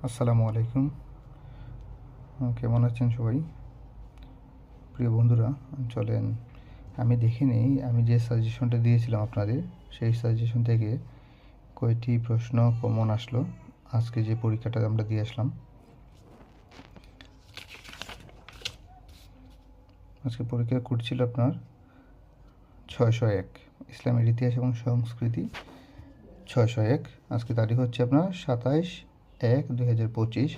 আসসালামু আলাইকুম। কেমন আছেন সবাই? প্রিয় বন্ধুরা, চলেন আমি দেখে নেই আমি যে সাজেশনটা দিয়েছিলাম আপনাদের, সেই সাজেশন থেকে কয়টি প্রশ্ন কমন আসলো আজকে যে পরীক্ষাটা আমরা দিয়ে আসলাম। আজকে পরীক্ষা করছিল আপনার 601 ইসলামের ইতিহাস এবং সংস্কৃতি 601। আজকে তারিখ হচ্ছে আপনার 27/1/2025।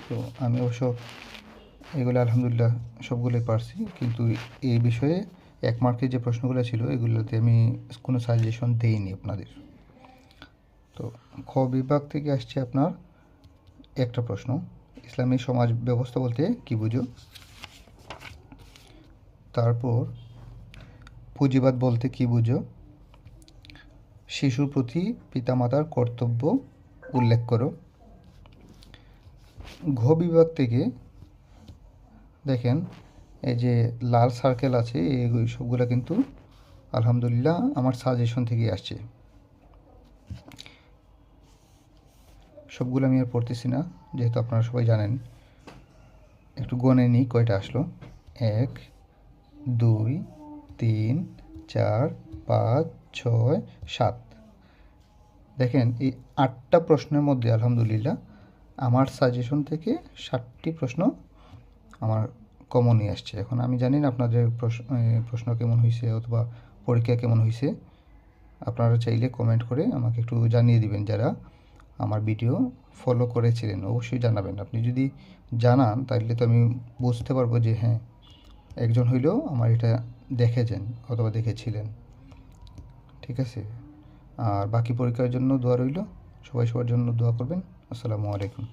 তো আমি অবশ্য এগুলো আলহামদুলিল্লাহ সবগুলোই পারছি, কিন্তু এই বিষয়ে 1 মার্কের যে প্রশ্নগুলো ছিল এগুলোতে আমি কোনো সাজেশন দেইনি আপনাদের। তো খ বিভাগ থেকে আসছে আপনার একটা প্রশ্ন, ইসলামী সমাজ ব্যবস্থা বলতে কী বুঝো? তারপর পুঁজিবাদ বলতে কী বুঝো? শিশুর প্রতি পিতামাতার কর্তব্য উল্লেখ করো। ঘ বিভাগ থেকে দেখেন এই যে লাল সার্কেল আছে, এই সবগুলো কিন্তু আলহামদুলিল্লাহ আমার সাজেশন থেকে আসছে। সবগুলো আমি আর পড়তেছি না, যেহেতু আপনারা সবাই জানেন। একটু গণে নিই কয়টা আসলো। 1 2 3 4 5 6 7। দেখেন এই 8টা প্রশ্নের মধ্যে আলহামদুলিল্লাহ আমার সাজেশন থেকে 7টি প্রশ্ন আমার কমনই আসছে। এখন আমি জানি না আপনাদের প্রশ্ন কেমন হয়েছে অথবা পরীক্ষা কেমন হয়েছে। আপনারা চাইলে কমেন্ট করে আমাকে একটু জানিয়ে দিবেন। যারা আমার ভিডিও ফলো করেছিলেন অবশ্যই জানাবেন। আপনি যদি জানান তাহলে তো আমি বুঝতে পারবো যে হ্যাঁ, একজন হইলেও আমার এটা দেখেছেন অথবা দেখেছিলেন। ঠিক আছে? আর বাকি পরীক্ষার জন্য দোয়া রইল। সবাই সবার জন্য দোয়া করবেন। আসসালামু আলাইকুম।